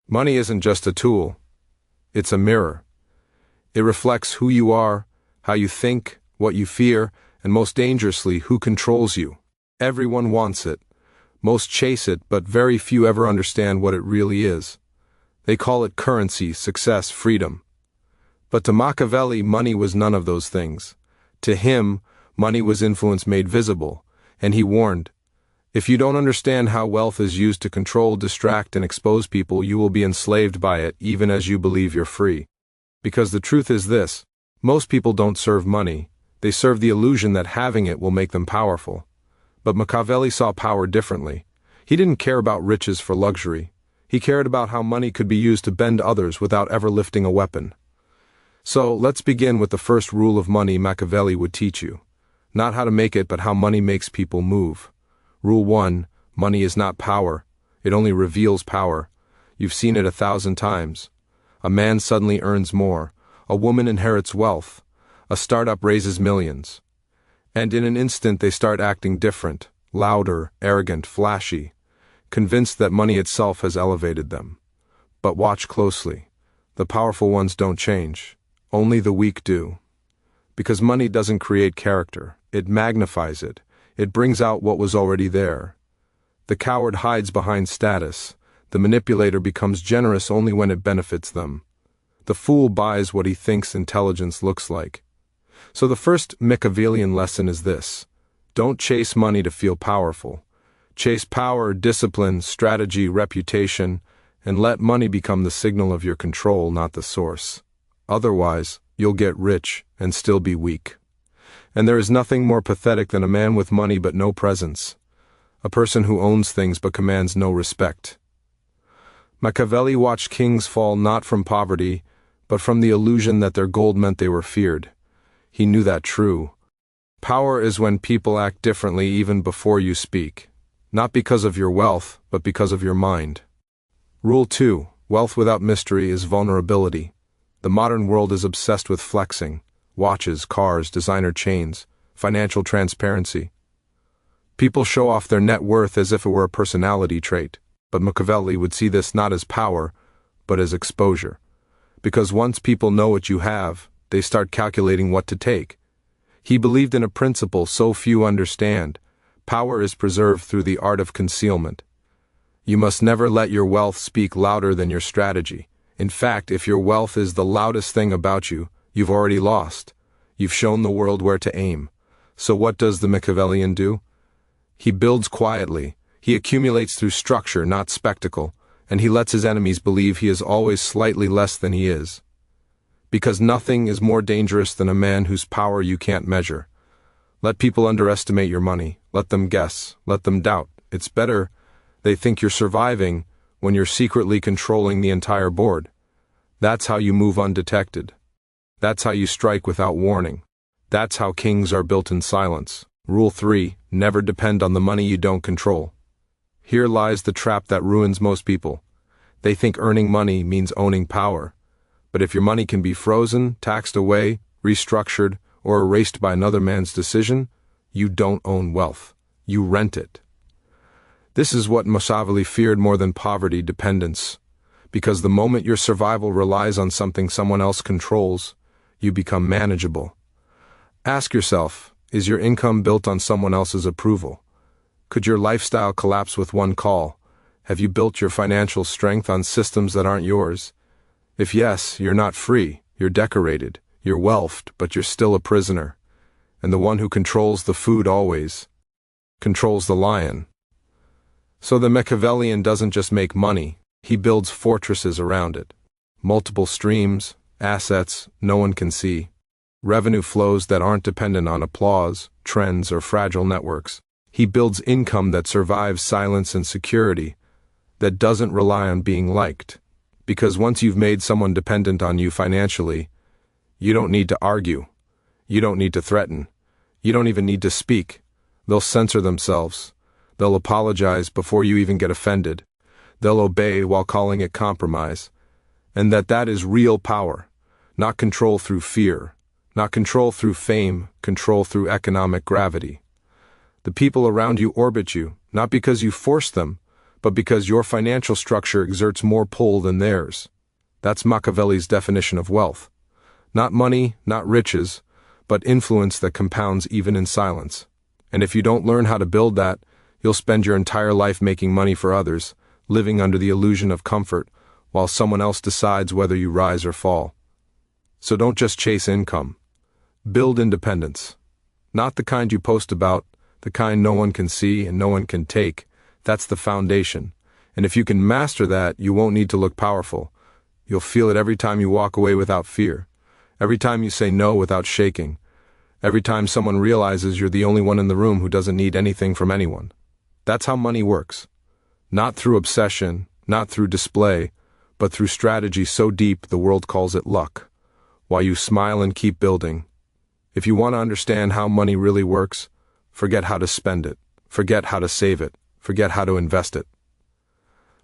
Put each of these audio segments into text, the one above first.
Money isn't just a tool. It's a mirror. It reflects who you are, how you think, what you fear, and most dangerously, who controls you. Everyone wants it. Most chase it, but very few ever understand what it really is. They call it currency, success, freedom. But to Machiavelli, money was none of those things. To him, money was influence made visible, and he warned, if you don't understand how wealth is used to control, distract, and expose people, you will be enslaved by it even as you believe you're free. Because the truth is this, most people don't serve money, they serve the illusion that having it will make them powerful. But Machiavelli saw power differently. He didn't care about riches for luxury. He cared about how money could be used to bend others without ever lifting a weapon. So, let's begin with the first rule of money Machiavelli would teach you. Not how to make it, but how money makes people move. Rule 1, money is not power. It only reveals power. You've seen it 1,000 times. A man suddenly earns more. A woman inherits wealth. A startup raises millions. And in an instant they start acting different, louder, arrogant, flashy, convinced that money itself has elevated them. But watch closely. The powerful ones don't change. Only the weak do. Because money doesn't create character. It magnifies it. It brings out what was already there. The coward hides behind status. The manipulator becomes generous only when it benefits them. The fool buys what he thinks intelligence looks like. So the first Machiavellian lesson is this. Don't chase money to feel powerful. Chase power, discipline, strategy, reputation, and let money become the signal of your control, not the source. Otherwise, you'll get rich and still be weak. And there is nothing more pathetic than a man with money but no presence. A person who owns things but commands no respect. Machiavelli watched kings fall not from poverty, but from the illusion that their gold meant they were feared. He knew that true. Power is when people act differently even before you speak. Not because of your wealth, but because of your mind. Rule 2. Wealth without mystery is vulnerability. The modern world is obsessed with flexing. Watches, cars, designer chains, financial transparency. People show off their net worth as if it were a personality trait, but Machiavelli would see this not as power, but as exposure. Because once people know what you have, they start calculating what to take. He believed in a principle so few understand. Power is preserved through the art of concealment. You must never let your wealth speak louder than your strategy. In fact, if your wealth is the loudest thing about you, you've already lost. You've shown the world where to aim. So what does the Machiavellian do? He builds quietly. He accumulates through structure, not spectacle, and he lets his enemies believe he is always slightly less than he is. Because nothing is more dangerous than a man whose power you can't measure. Let people underestimate your money. Let them guess. Let them doubt. It's better they think you're surviving when you're secretly controlling the entire board. That's how you move undetected. That's how you strike without warning. That's how kings are built in silence. Rule 3. Never depend on the money you don't control. Here lies the trap that ruins most people. They think earning money means owning power. But if your money can be frozen, taxed away, restructured, or erased by another man's decision, you don't own wealth. You rent it. This is what Machiavelli feared more than poverty: dependence. Because the moment your survival relies on something someone else controls, you become manageable. Ask yourself, is your income built on someone else's approval? Could your lifestyle collapse with one call? Have you built your financial strength on systems that aren't yours? If yes, you're not free, you're decorated, you're wealthed, but you're still a prisoner. And the one who controls the food always controls the lion. So the Machiavellian doesn't just make money, he builds fortresses around it. Multiple streams, assets no one can see. Revenue flows that aren't dependent on applause, trends, or fragile networks. He builds income that survives silence and security, that doesn't rely on being liked. Because once you've made someone dependent on you financially, you don't need to argue. You don't need to threaten. You don't even need to speak. They'll censor themselves. They'll apologize before you even get offended. They'll obey while calling it compromise. And that is real power, not control through fear, not control through fame, control through economic gravity. The people around you orbit you, not because you force them, but because your financial structure exerts more pull than theirs. That's Machiavelli's definition of wealth. Not money, not riches, but influence that compounds even in silence. And if you don't learn how to build that, you'll spend your entire life making money for others, living under the illusion of comfort, while someone else decides whether you rise or fall. So don't just chase income. Build independence. Not the kind you post about, the kind no one can see and no one can take. That's the foundation. And if you can master that, you won't need to look powerful. You'll feel it every time you walk away without fear. Every time you say no without shaking. Every time someone realizes you're the only one in the room who doesn't need anything from anyone. That's how money works. Not through obsession, not through display, but through strategy so deep the world calls it luck. While you smile and keep building. If you want to understand how money really works, forget how to spend it, forget how to save it, forget how to invest it.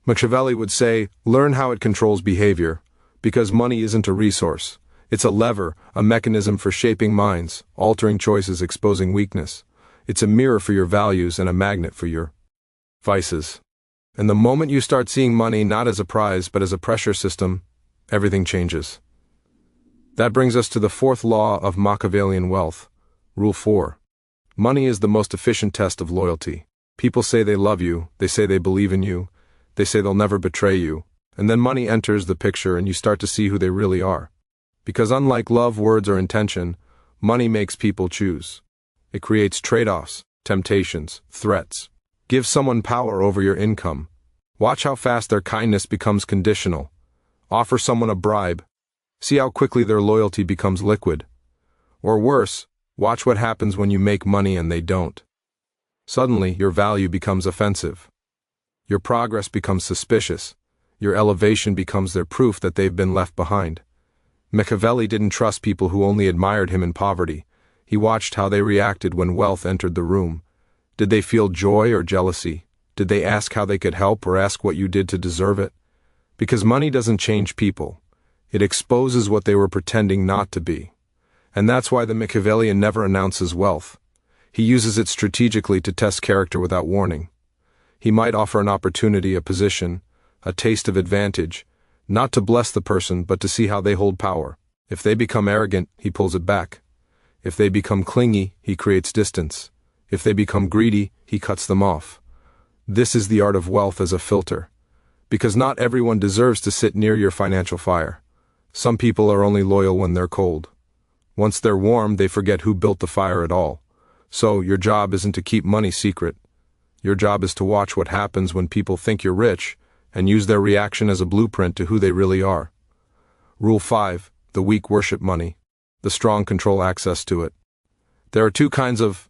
Machiavelli would say, learn how it controls behavior, because money isn't a resource. It's a lever, a mechanism for shaping minds, altering choices, exposing weakness. It's a mirror for your values and a magnet for your vices. And the moment you start seeing money not as a prize but as a pressure system, everything changes. That brings us to the fourth law of Machiavellian wealth, Rule 4. Money is the most efficient test of loyalty. People say they love you, they say they believe in you, they say they'll never betray you, and then money enters the picture and you start to see who they really are. Because unlike love, words, or intention, money makes people choose. It creates trade-offs, temptations, threats. Give someone power over your income. Watch how fast their kindness becomes conditional. Offer someone a bribe. See how quickly their loyalty becomes liquid. Or worse, watch what happens when you make money and they don't. Suddenly, your value becomes offensive. Your progress becomes suspicious. Your elevation becomes their proof that they've been left behind. Machiavelli didn't trust people who only admired him in poverty. He watched how they reacted when wealth entered the room. Did they feel joy or jealousy? Did they ask how they could help or ask what you did to deserve it? Because money doesn't change people. It exposes what they were pretending not to be. And that's why the Machiavellian never announces wealth. He uses it strategically to test character without warning. He might offer an opportunity, a position, a taste of advantage, not to bless the person but to see how they hold power. If they become arrogant, he pulls it back. If they become clingy, he creates distance. If they become greedy, he cuts them off. This is the art of wealth as a filter. Because not everyone deserves to sit near your financial fire. Some people are only loyal when they're cold. Once they're warm, they forget who built the fire at all. So, your job isn't to keep money secret. Your job is to watch what happens when people think you're rich, and use their reaction as a blueprint to who they really are. Rule 5. The weak worship money. The strong control access to it. There are two kinds of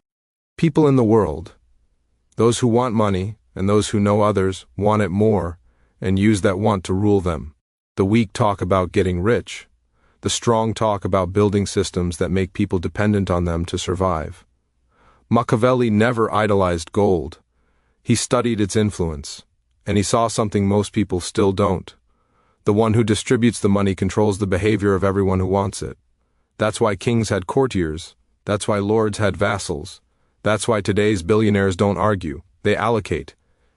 people in the world. Those who want money, and those who know others want it more, and use that want to rule them. The weak talk about getting rich. The strong talk about building systems that make people dependent on them to survive. Machiavelli never idolized gold. He studied its influence. And he saw something most people still don't. The one who distributes the money controls the behavior of everyone who wants it. That's why kings had courtiers. That's why lords had vassals. That's why today's billionaires don't argue. They allocate.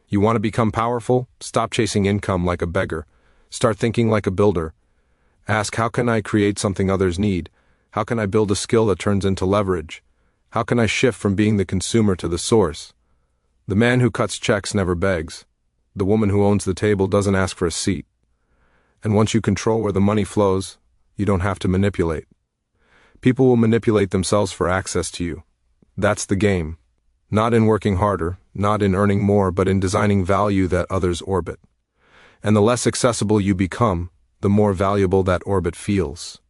You want to become powerful? Stop chasing income like a beggar. Start thinking like a builder. Ask, how can I create something others need? How can I build a skill that turns into leverage? How can I shift from being the consumer to the source? The man who cuts checks never begs. The woman who owns the table doesn't ask for a seat. And once you control where the money flows, you don't have to manipulate. People will manipulate themselves for access to you. That's the game. Not in working harder, not in earning more, but in designing value that others orbit. And the less accessible you become, the more valuable that orbit feels.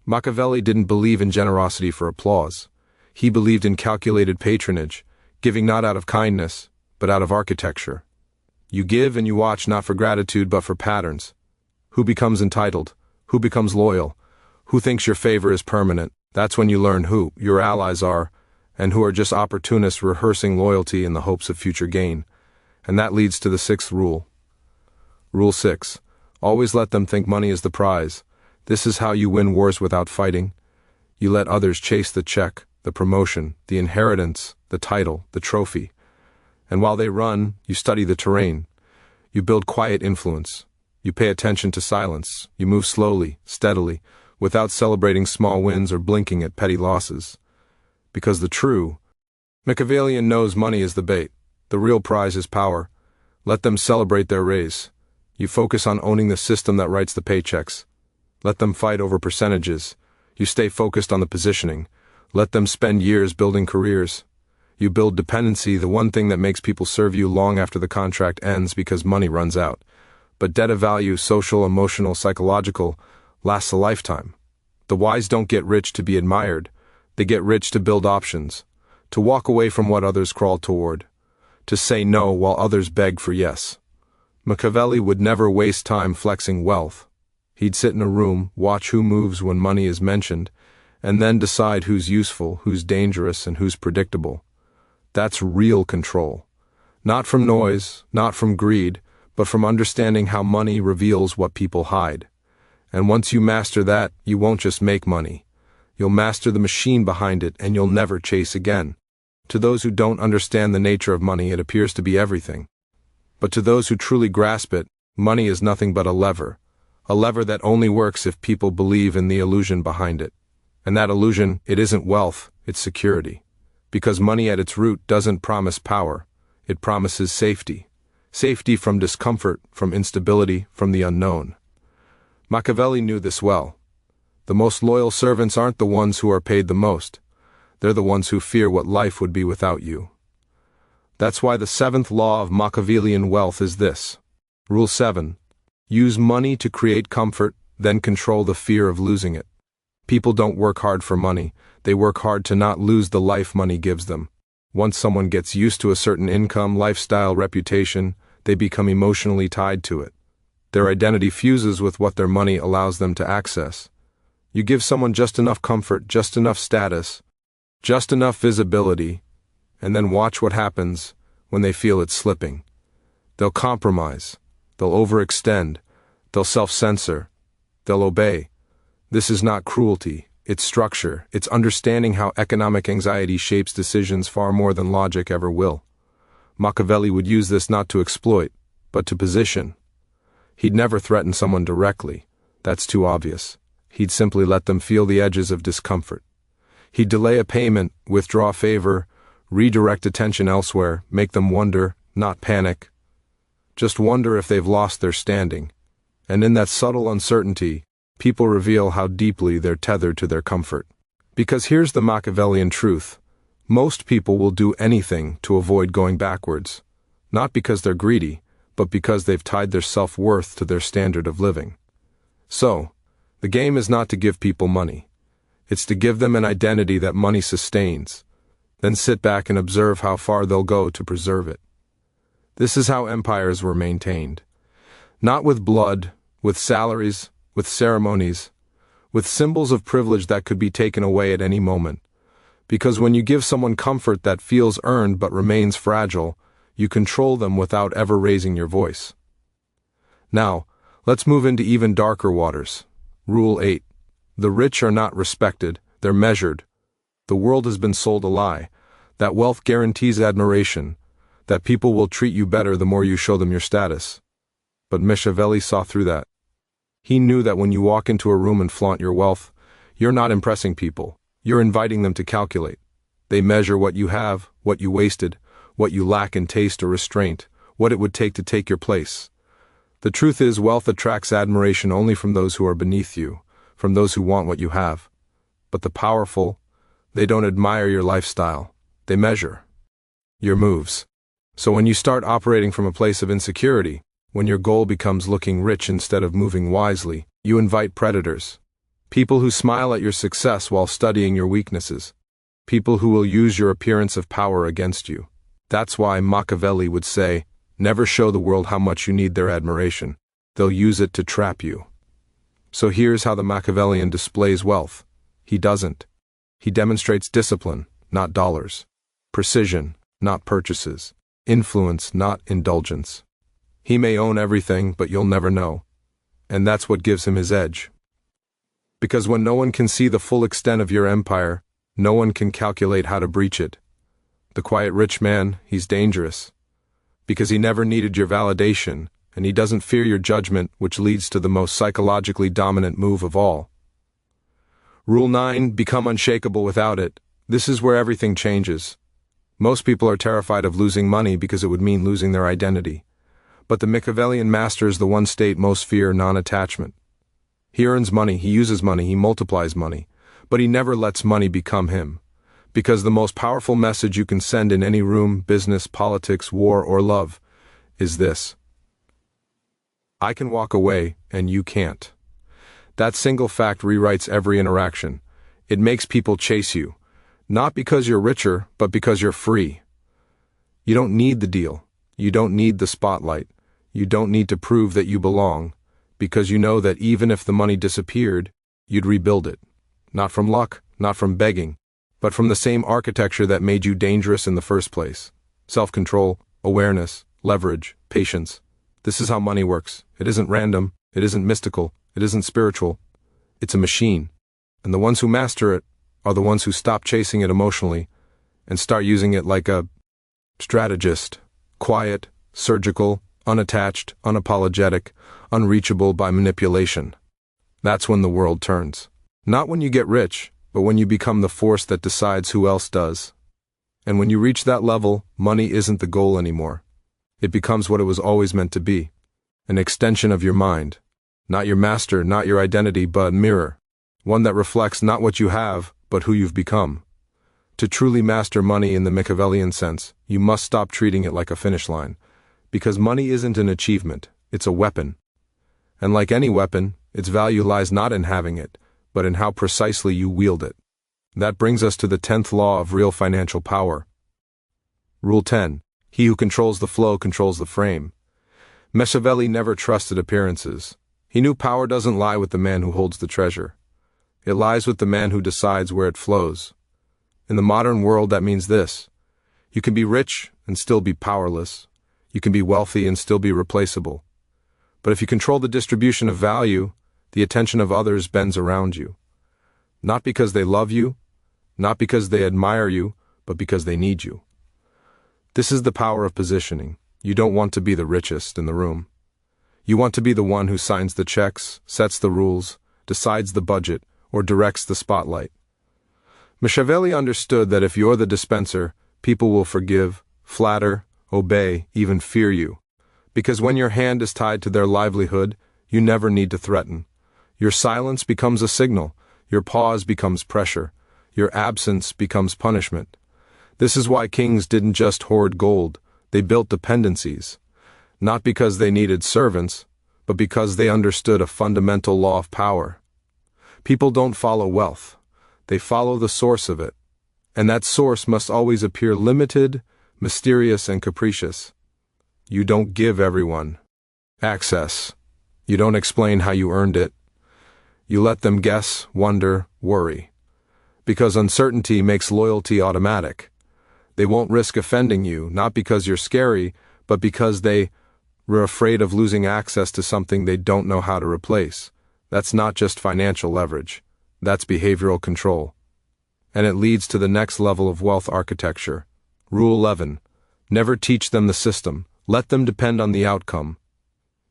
Machiavelli didn't believe in generosity for applause. He believed in calculated patronage, giving not out of kindness, but out of architecture. You give and you watch not for gratitude but for patterns. Who becomes entitled? Who becomes loyal? Who thinks your favor is permanent? That's when you learn who your allies are, and who are just opportunists rehearsing loyalty in the hopes of future gain. And that leads to the sixth rule. Rule 6. Always let them think money is the prize. This is how you win wars without fighting. You let others chase the check, the promotion, the inheritance, the title, the trophy. And while they run, you study the terrain. You build quiet influence. You pay attention to silence. You move slowly, steadily, without celebrating small wins or blinking at petty losses. Because the true Machiavellian knows money is the bait. The real prize is power. Let them celebrate their raise. You focus on owning the system that writes the paychecks. Let them fight over percentages. You stay focused on the positioning. Let them spend years building careers. You build dependency, the one thing that makes people serve you long after the contract ends because money runs out. But debt of value, social, emotional, psychological, lasts a lifetime. The wise don't get rich to be admired. They get rich to build options, to walk away from what others crawl toward, to say no while others beg for yes. Machiavelli would never waste time flexing wealth. He'd sit in a room, watch who moves when money is mentioned, and then decide who's useful, who's dangerous, and who's predictable. That's real control. Not from noise, not from greed, but from understanding how money reveals what people hide. And once you master that, you won't just make money. You'll master the machine behind it, and you'll never chase again. To those who don't understand the nature of money, it appears to be everything. But to those who truly grasp it, money is nothing but a lever that only works if people believe in the illusion behind it. And that illusion, it isn't wealth, it's security. Because money at its root doesn't promise power, it promises safety. Safety from discomfort, from instability, from the unknown. Machiavelli knew this well. The most loyal servants aren't the ones who are paid the most. They're the ones who fear what life would be without you. That's why the seventh law of Machiavellian wealth is this. Rule 7. Use money to create comfort, then control the fear of losing it. People don't work hard for money, they work hard to not lose the life money gives them. Once someone gets used to a certain income, lifestyle, reputation, they become emotionally tied to it. Their identity fuses with what their money allows them to access. You give someone just enough comfort, just enough status, just enough visibility, and then watch what happens when they feel it slipping. They'll compromise, they'll overextend, they'll self-censor, they'll obey. This is not cruelty, it's structure, it's understanding how economic anxiety shapes decisions far more than logic ever will. Machiavelli would use this not to exploit, but to position. He'd never threaten someone directly, that's too obvious. He'd simply let them feel the edges of discomfort. He'd delay a payment, withdraw favor, redirect attention elsewhere, make them wonder, not panic. Just wonder if they've lost their standing. And in that subtle uncertainty, people reveal how deeply they're tethered to their comfort. Because here's the Machiavellian truth. Most people will do anything to avoid going backwards. Not because they're greedy, but because they've tied their self-worth to their standard of living. So, the game is not to give people money. It's to give them an identity that money sustains. Then sit back and observe how far they'll go to preserve it. This is how empires were maintained. Not with blood, with salaries, with ceremonies, with symbols of privilege that could be taken away at any moment. Because when you give someone comfort that feels earned but remains fragile, you control them without ever raising your voice. Now, let's move into even darker waters. Rule 8. The rich are not respected, they're measured. The world has been sold a lie. That wealth guarantees admiration, that people will treat you better the more you show them your status. But Machiavelli saw through that. He knew that when you walk into a room and flaunt your wealth, you're not impressing people, you're inviting them to calculate. They measure what you have, what you wasted, what you lack in taste or restraint, what it would take to take your place. The truth is, wealth attracts admiration only from those who are beneath you, from those who want what you have. But the powerful, they don't admire your lifestyle, they measure your moves. So when you start operating from a place of insecurity, when your goal becomes looking rich instead of moving wisely, you invite predators. People who smile at your success while studying your weaknesses. People who will use your appearance of power against you. That's why Machiavelli would say, never show the world how much you need their admiration. They'll use it to trap you. So here's how the Machiavellian displays wealth. He doesn't. He demonstrates discipline, not dollars. Precision, not purchases. Influence, not indulgence. He may own everything, but you'll never know. And that's what gives him his edge. Because when no one can see the full extent of your empire, no one can calculate how to breach it. The quiet rich man, he's dangerous. Because he never needed your validation, and he doesn't fear your judgment, which leads to the most psychologically dominant move of all. Rule 9, become unshakable without it. This is where everything changes. Most people are terrified of losing money because it would mean losing their identity. But the Machiavellian master is the one state most fear non-attachment. He earns money, he uses money, he multiplies money, but he never lets money become him. Because the most powerful message you can send in any room, business, politics, war, or love, is this: I can walk away, and you can't. That single fact rewrites every interaction. It makes people chase you, not because you're richer, but because you're free. You don't need the deal. You don't need the spotlight. You don't need to prove that you belong, because you know that even if the money disappeared, you'd rebuild it. Not from luck, not from begging, but from the same architecture that made you dangerous in the first place. Self-control, awareness, leverage, patience. This is how money works. It isn't random, it isn't mystical, it isn't spiritual. It's a machine. And the ones who master it are the ones who stop chasing it emotionally and start using it like a strategist. Quiet, surgical, unattached, unapologetic, unreachable by manipulation. That's when the world turns. Not when you get rich, but when you become the force that decides who else does. And when you reach that level, money isn't the goal anymore. It becomes what it was always meant to be. An extension of your mind. Not your master, not your identity, but a mirror. One that reflects not what you have, but who you've become. To truly master money in the Machiavellian sense, you must stop treating it like a finish line. Because money isn't an achievement, it's a weapon. And like any weapon, its value lies not in having it, but in how precisely you wield it. That brings us to the 10th law of real financial power. Rule 10. He who controls the flow controls the frame. Machiavelli never trusted appearances. He knew power doesn't lie with the man who holds the treasure. It lies with the man who decides where it flows. In the modern world, that means this: you can be rich and still be powerless. You can be wealthy and still be replaceable. But if you control the distribution of value, the attention of others bends around you. Not because they love you, not because they admire you, but because they need you. This is the power of positioning. You don't want to be the richest in the room. You want to be the one who signs the checks, sets the rules, decides the budget, or directs the spotlight. Machiavelli understood that if you're the dispenser, people will forgive, flatter, obey, even fear you. Because when your hand is tied to their livelihood, you never need to threaten. Your silence becomes a signal, your pause becomes pressure, your absence becomes punishment. This is why kings didn't just hoard gold, they built dependencies. Not because they needed servants, but because they understood a fundamental law of power. People don't follow wealth, they follow the source of it. And that source must always appear limited, mysterious, and capricious. You don't give everyone access. You don't explain how you earned it. You let them guess, wonder, worry. Because uncertainty makes loyalty automatic. They won't risk offending you, not because you're scary, but because they were afraid of losing access to something they don't know how to replace. That's not just financial leverage. That's behavioral control. And it leads to the next level of wealth architecture. Rule 11. Never teach them the system. Let them depend on the outcome.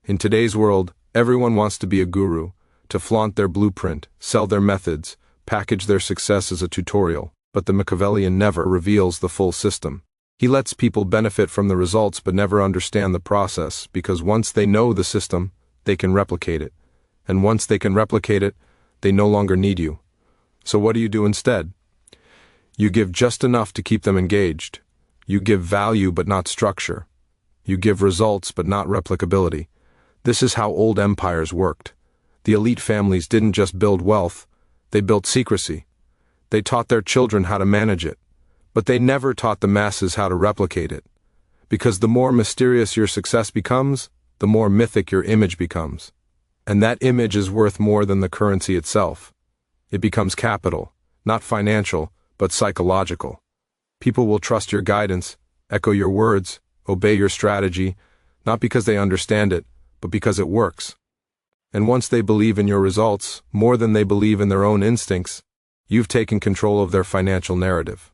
In today's world, everyone wants to be a guru, to flaunt their blueprint, sell their methods, package their success as a tutorial. But the Machiavellian never reveals the full system. He lets people benefit from the results but never understand the process, because once they know the system, they can replicate it. And once they can replicate it, they no longer need you. So what do you do instead? You give just enough to keep them engaged. You give value but not structure. You give results but not replicability. This is how old empires worked. The elite families didn't just build wealth, they built secrecy. They taught their children how to manage it, but they never taught the masses how to replicate it. Because the more mysterious your success becomes, the more mythic your image becomes. And that image is worth more than the currency itself. It becomes capital, not financial, but psychological. People will trust your guidance, echo your words, obey your strategy, not because they understand it, but because it works. And once they believe in your results, more than they believe in their own instincts, you've taken control of their financial narrative.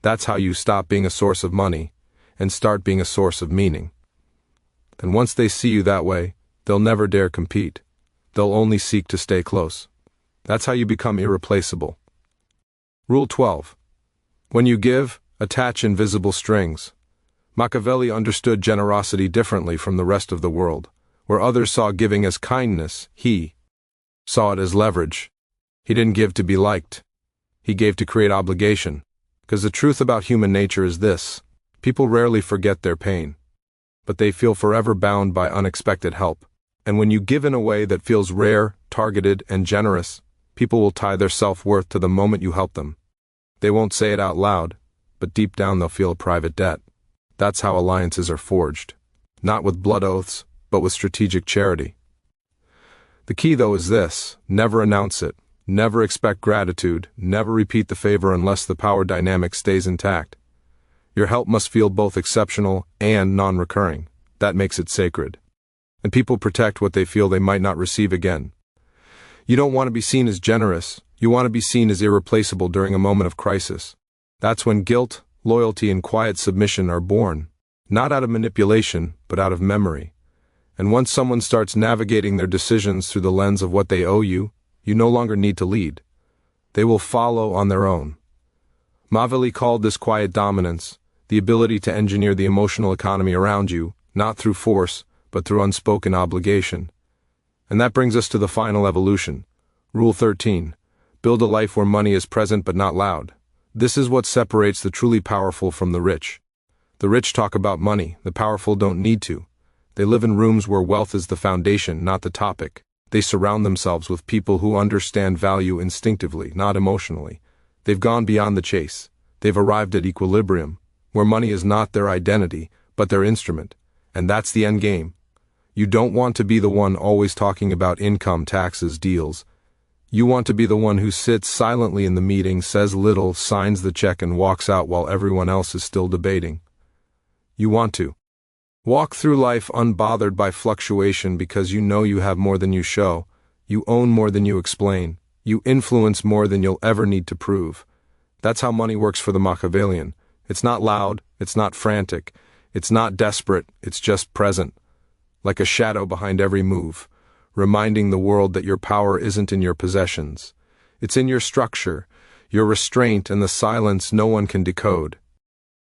That's how you stop being a source of money and start being a source of meaning. And once they see you that way, they'll never dare compete. They'll only seek to stay close. That's how you become irreplaceable. Rule 12. When you give, attach invisible strings. Machiavelli understood generosity differently from the rest of the world. Where others saw giving as kindness, he saw it as leverage. He didn't give to be liked. He gave to create obligation. Because the truth about human nature is this: people rarely forget their pain, but they feel forever bound by unexpected help. And when you give in a way that feels rare, targeted, and generous, people will tie their self-worth to the moment you help them. They won't say it out loud, but deep down they'll feel a private debt. That's how alliances are forged. Not with blood oaths, but with strategic charity. The key, though, is this: never announce it. Never expect gratitude. Never repeat the favor unless the power dynamic stays intact. Your help must feel both exceptional and non-recurring. That makes it sacred. And people protect what they feel they might not receive again. You don't want to be seen as generous. You want to be seen as irreplaceable during a moment of crisis. That's when guilt, loyalty, and quiet submission are born. Not out of manipulation, but out of memory. And once someone starts navigating their decisions through the lens of what they owe you, you no longer need to lead. They will follow on their own. Machiavelli called this quiet dominance, the ability to engineer the emotional economy around you, not through force, but through unspoken obligation. And that brings us to the final evolution. Rule 13. Build a life where money is present but not loud. This is what separates the truly powerful from the rich. The rich talk about money, the powerful don't need to. They live in rooms where wealth is the foundation, not the topic. They surround themselves with people who understand value instinctively, not emotionally. They've gone beyond the chase. They've arrived at equilibrium, where money is not their identity, but their instrument. And that's the end game. You don't want to be the one always talking about income, taxes, deals. You want to be the one who sits silently in the meeting, says little, signs the check, and walks out while everyone else is still debating. You want to walk through life unbothered by fluctuation because you know you have more than you show, you own more than you explain, you influence more than you'll ever need to prove. That's how money works for the Machiavellian. It's not loud, it's not frantic, it's not desperate, it's just present, like a shadow behind every move, reminding the world that your power isn't in your possessions. It's in your structure, your restraint, and the silence no one can decode.